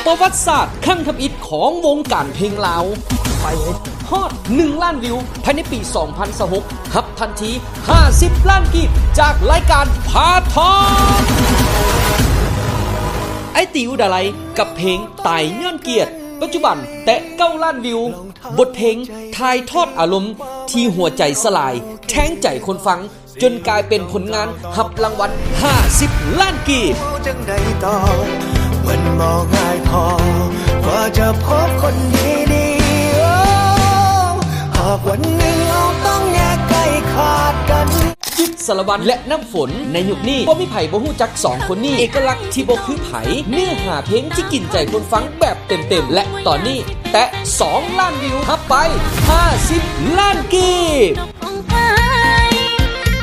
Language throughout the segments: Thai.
ประวัติศาสตร์ครั้งทำอิฐของวงการเพลงลาวไปฮอด1 ล้านวิวภายในปี 2026 รับทันที 50 ล้านกีบจากรายการพาทองไอติวดาไลกับเพลงตายย้อนเกียรติปัจจุบันแตะ9 ล้านวิวบทเพลงถ่ายทอดอารมณ์ที่หัวใจสลายแทงใจคนฟังจนกลายเป็นผลงานหับรางวัล50 ล้านกีบมันมองง่ายพอว่าจะพบคนดีๆหากวันหนึ่งเราต้องแยกไกลขาดกันจิ๊บสารวัตรและน้ำฝนในยุคนี้บ่มีไผบ่ฮู้จัก2คนนี้เอกลักษณ์ที่บ่คือไผเนื้อหาเพลงที่กินใจคนฟังแบบเต็มๆและตอนนี้แตะ2 ล้านวิวรับไป50 ล้านกีบ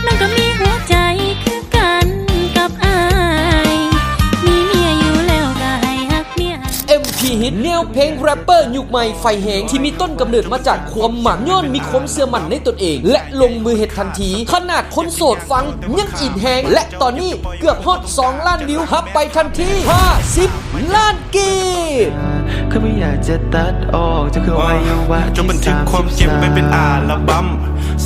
มันก็มีหัวใจคือกันกับอายมีเมียอยู่แล้วก็ให้ฮักเมียMP ฮิตแนวเพลงแรปเปอร์ยุคใหม่ไฟแหงที่มีต้นกำเนิดมาจากความหมักย่อนมีความเสื่อมั่นในตนเองและลงมือเหตุทันทีขนาดคนโสดฟังยังอินแหงและตอนนี้เกือบฮอด2 ล้านวิวรับไปทันที50 ล้านกีบก็ไม่อยากจะตัดออกจะคือวัยวะจะบันทึกความเจ็บไปเป็นอัลบั้ม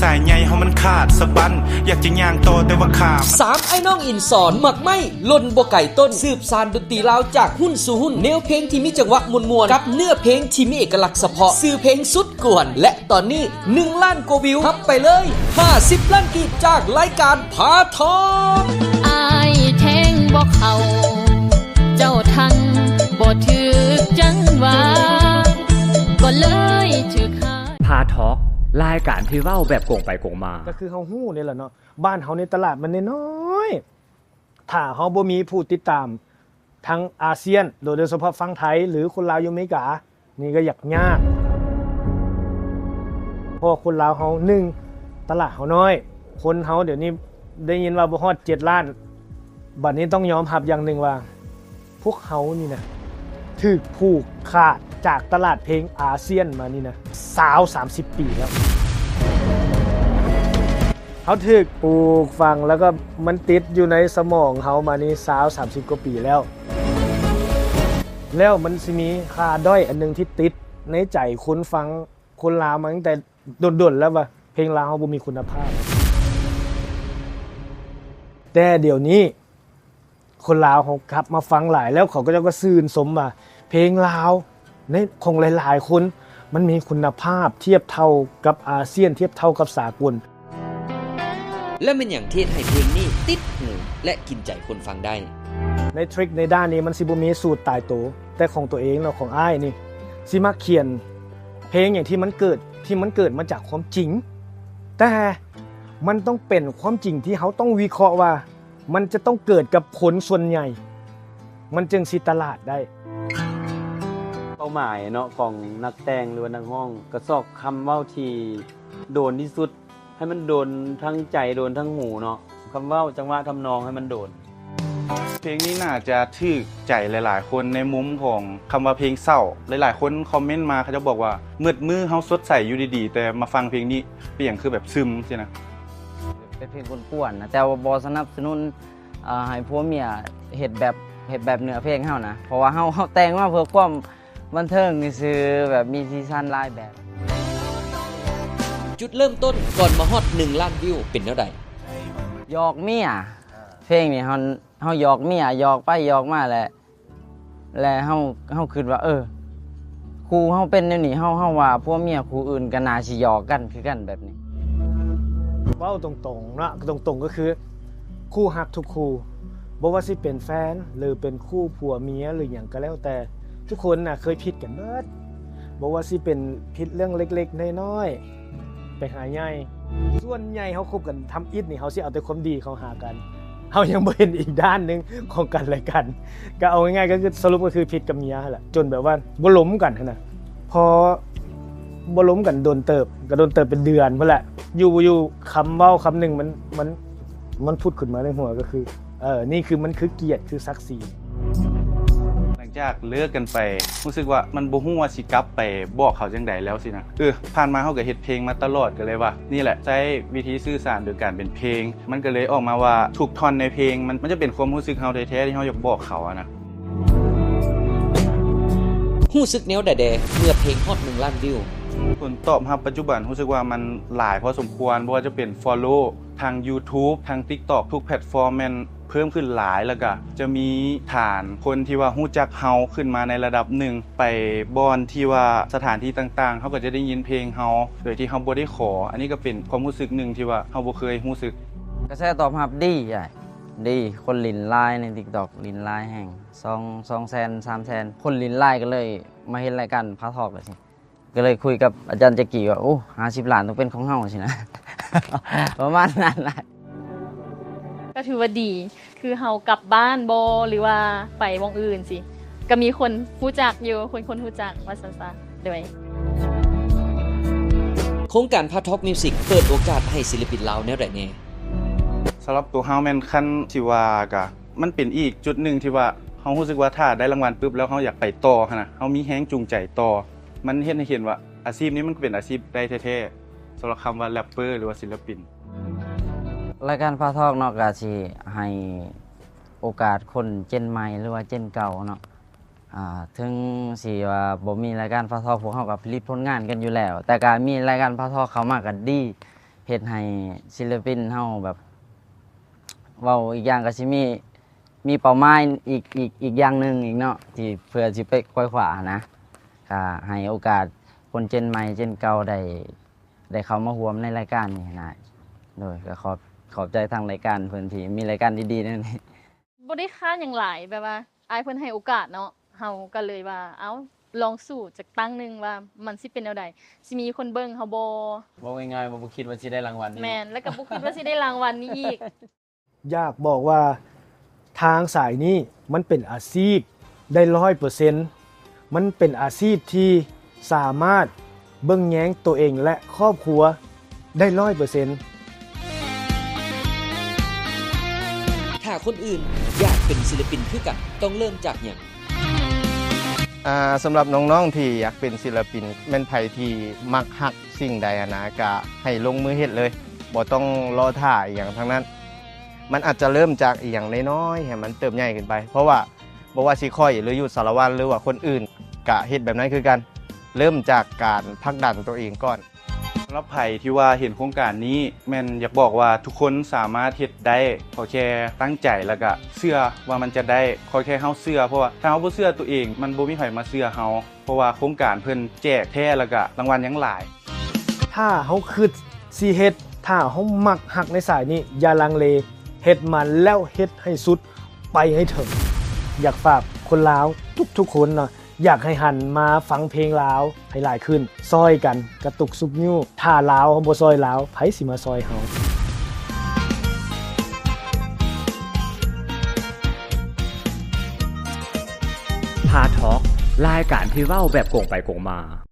สายใยเฮามันขาดสะบั้นอยากจะย่างโตแต่ว่าขาด3ไอ้น้องอินสอนหมักไม่ล่นบ่ไก่ต้นสืบสานดนตรีลาวจากหุ้นสู่หุ้นแนวเพลงที่มีจังหวะมวลๆกับเนื้อเพลงที่มีเอกลักษณ์เฉพาะสื่อเพลงสุดกวนและตอนนี้1 ล้านกว่าวิวรับไปเลย50 ล้านกีบจากรายการพาทองอ้ายแทงบ่เข้าเจ้าทันบ่ถึกจังว่าก็เลยถึกหาพาทอกรายการที่เว้าแบบโกงไปโกงมาก็คือเฮาฮู้นี่แหละเนาะบ้านเฮาในตลาดมันน้อยๆถ้าเฮาบ่มีผู้ติดตามทั้งอาเซียนโดยเฉพาะฝั่งไทยหรือคนลาวอยู่อเมริกานี่ก็ยากเพราะคนลาวเฮา1ตลาดเฮาน้อยคนเฮาเดี๋ยวนี้ได้ยินว่าบ่ฮอด7 ล้านบัดนี้ต้องยอมรับอย่างนึงว่าพวกเฮานี่นะถูกผูกขาดจากตลาดเพลงอาเซียนมานี่นะ30 ปีแล้วเขาถูกปลูกฝังแล้วก็มันติดอยู่ในสมองเขามานี่30 กว่าปีแล้วมันสิมีค่าด้อยอันนึงที่ติดในใจคนฟังคนลาวมาตั้งแต่ดนๆแล้วว่าเพลงลาวเขาบ่มีคุณภาพแต่เดี๋ยวนี้คนลาวเขากลับมาฟังหลายแล้วเขาก็จะก็ซื่นสมว่าเพลงลาวในของหลายๆคนมันมีคุณภาพเทียบเท่ากับอาเซียนเทียบเท่ากับสากลและเป็นอย่างที่ให้เพลงนี้ติดหูและกินใจคนฟังได้ในทริคในด้านนี้มันสิบ่มีสูตรตายตัวแต่ของตัวเองเนาะของอ้ายนี่สิมาเขียนเพลงอย่างที่มันเกิดมาจากความจริงแต่มันต้องเป็นความจริงที่เขาต้องวิเคราะห์ว่ามันจะต้องเกิดกับคนส่วนใหญ่มันจึงสิตลาดได้เป้าหมายเนาะของนักแต่งหรือว่านักร้องก็ซอกคำเว้าที่โดนที่สุดให้มันโดนทั้งใจโดนทั้งหูเนาะคำเว้าจังหวะทำนองให้มันโดนเพลงนี้น่าจะถึกใจหลายๆคนในมุมของคำว่าเพลงเศร้าหลายๆคนคอมเมนต์มาเขาจะบอกว่ามืดมือเฮาสดใสอยู่ดีๆแต่มาฟังเพลงนี้เปลี่ยนคือแบบซึมใช่นะเป็นเพลงคนป่วนนะแต่ว่าบ่สนับสนุนให้ผัวเมียเฮ็ดแบบเนื้อเพลงเฮานะเพราะว่าเฮาแต่งมาเพื่อความบันเทิงซื่อแบบมีซีซั่นหลายแบบจุดเริ่มต้นก่อนมาฮอด1 ล้านวิวเป็นเท่าใดหยอกเมียเพลงนี่เฮาหยอกเมียหยอกไปหยอกมาแหละและเฮาคิดว่าครูเฮาเป็นแนวนี้เฮาว่าพวกเมียครูอื่นก็น่าสิหยอกกันคือกันแบบนี้เว้าตรงๆนะตรงๆก็คือคู่ฮักทุกคู่บ่ว่าสิเป็นแฟนหรือเป็นคู่ผัวเมียหรือหยังก็แล้วแต่ทุกคนน่ะเคยผิดกันเบิดบ่ว่าสิเป็นผิดเรื่องเล็กๆน้อยๆไปหาใหญ่ส่วนใหญ่เฮาคบกันทำอิฐนี่เฮาสิเอาแต่ความดีเข้าหากันเฮายังบ่เห็นอีกด้านนึงของกันและกันก็เอาง่ายๆก็คือสรุปก็คือผิดกับเมียนั่นแหละจนแบบว่าบ่ล้มกันหั่นน่ะพอบ่ล้มกันโดนเติบก็โดนเติบเป็นเดือนพุ่นแหละอยู่คำเว้าคำนึงมันพูดขึ้นมาในหัวก็คือนี่คือมันคือเกียรติคือศักดิ์ศรีหลังจากเลิกกันไปรู้สึกว่ามันบ่ฮู้ว่าสิกลับไปบอกเขาจังได๋แล้วสินะผ่านมาเฮาก็เฮ็ดเพลงมาตลอดก็เลยว่านี่แหละใช้วิธีสื่อสารโดยการเป็นเพลงมันก็เลยออกมาว่าทุกท่อนในเพลงมันจะเป็นความรู้สึกเฮาแท้ๆที่เฮาอยากบอกเขาอะนะ ฮู้สึกแนวใดๆเมื่อเพลงฮอต1 ล้านวิว ผลตอบรับปัจจุบันรู้สึกว่ามันหลายพอสมควรบ่ว่าจะเป็น follow ทาง YouTube ทาง TikTok ทุกแพลตฟอร์มแม่นเพิ่มขึ้นหลายแล้วก็จะมีฐานคนที่ว่ารู้จักเฮาขึ้นมาในระดับหนึ่งไปบอนที่ว่าสถานที่ต่างๆเฮาก็จะได้ยินเพลงเฮาโดยที่เฮาบ่ได้ขออันนี้ก็เป็นความรู้สึกหนึ่งที่ว่าเฮาบ่เคยรู้สึก กระแสตอบรับดีใหญ่ดีคนลินไลน์ใน TikTok ลินไลน์แห่ง2แสน3แสนคนลินไลน์ก็เลยมาเห็นรายการพาทอกเลยสิก็เลยคุยกับอาจารย์จักรีว่าโอ้50 ล้านต้องเป็นของเฮาสินะ ประมาณนั้นแหละ ก็ถือว่าดีคือเฮากลับบ้านบ่หรือว่าไปวงอื่นสิก็มีคนรู้จักอยู่คนรู้จักว่าซั่นซะด้วย โครงการพาท็อกมิวสิกเปิดโอกาสให้ศิลปินลาวแนวใดแน่ สำหรับตัวเฮาแม่นคันที่ว่าก็มันเป็นอีกจุดหนึ่งที่ว่าเฮารู้สึกว่าถ้าได้รางวัลปุ๊บแล้วเฮาอยากไปต่อหั่นน่ะเฮามีแรงจูงใจต่อมันเฮ็ดให้เห็นว่าอาชีพนี้มันเป็นอาชีพได้แท้ๆสำหรับคำว่าแรปเปอร์หรือว่าศิลปิน รายการพาทอกเนาะก็สิให้โอกาสคนเจนใหม่หรือว่าเจนเก่าเนาะถึงสิว่าบ่มีรายการพาทอกพวกเฮาก็ผลิตผลงานกันอยู่แล้ว แต่การมีรายการพาทอกเข้ามาก็ดีเฮ็ดให้ศิลปินเฮาแบบเว้าอีกอย่างก็สิมีเป้าหมายอีกอย่างหนึงอีกเนาะที่เพื่อสิไปค้อยขวานะก็ให้โอกาสคนเจนใหม่เจนเก่าได้เข้ามาร่วมในรายการนี้นะโดยก็ขอบใจทางรายการเพิ่นที่มีรายการดีๆนั่นนี่ บ่ได้ค่าหยังหลายแบบว่าอ้ายเพิ่นให้โอกาสเนาะเฮาก็เลยว่าเอ้าลองสู้จากตั้งหนึงว่ามันสิเป็นแนวใดสิมีคนเบิ่งเฮาบ่ บอกง่ายๆว่าบ่คิดว่าสิได้รางวัลนี้ แม่นแล้วก็บ่คิดว่าสิได้รางวัลนี้อีก อยากบอกว่าทางสายนี้มันเป็นอาชีพได้ 100% มันเป็นอาชีพที่สามารถเบิ่งแย้งตัวเองและครอบครัวได้ 100% ถ้าคนอื่นอยากเป็นศิลปินคือกันต้องเริ่มจากหยัง สำหรับน้องๆที่อยากเป็นศิลปินแม่นไผที่มักฮักสิ่งใดนะก็ให้ลงมือเฮ็ดเลยบ่ต้องรอท่าอีหยังทั้งนั้นมันอาจจะเริ่มจากอีหยังน้อยๆให้มันเติบใหญ่ขึ้นไปเพราะว่าบ่ว่าสิค่อยหรืออยู่สารวัตรหรือว่าคนอื่นก็เฮ็ดแบบนั้นคือกันเริ่มจากการผลักดันตัวเองก่อน สำหรับไผที่ว่าเห็นโครงการนี้แม่นอยากบอกว่าทุกคนสามารถเฮ็ดได้ขอแค่ตั้งใจแล้วก็เชื่อว่ามันจะได้ขอแค่เฮาเชื่อเพราะว่าถ้าเฮาบ่เชื่อตัวเองมันบ่มีไผมาเชื่อเฮาเพราะว่าโครงการเพิ่นแจกแท้แล้วก็รางวัลยังหลาย ถ้าเฮาคิดสิเฮ็ดถ้าเฮามักฮักในสายนี้อย่าลังเลเฮ็ดมันแล้วเฮ็ดให้สุดไปให้ถึงอยากฝากคนลาวทุกๆคนเนาะอยากให้หันมาฟังเพลงลาวให้หลายขึ้นซอยกันกระตุกซุกนิ้วถ้าลาวเฮาบ่ซอยลาวไผสิมาซอยเฮา พาทอกรายการที่เว้าแบบโกงไปโกงมา